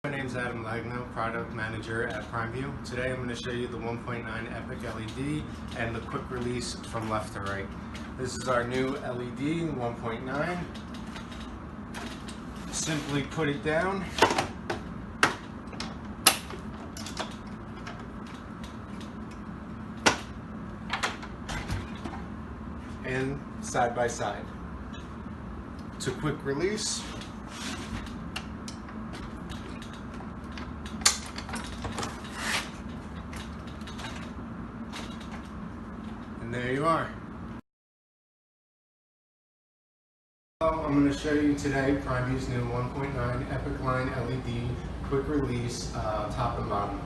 My name is Adam Lagno, Product Manager at Primeview. Today I'm going to show you the 1.9 EPIC LED and the quick release from left to right. This is our new LED 1.9. Simply put it down. And side by side. To quick release. And there you are. So I'm going to show you today Primeview's new 1.9 EPIC Line LED quick release top and bottom.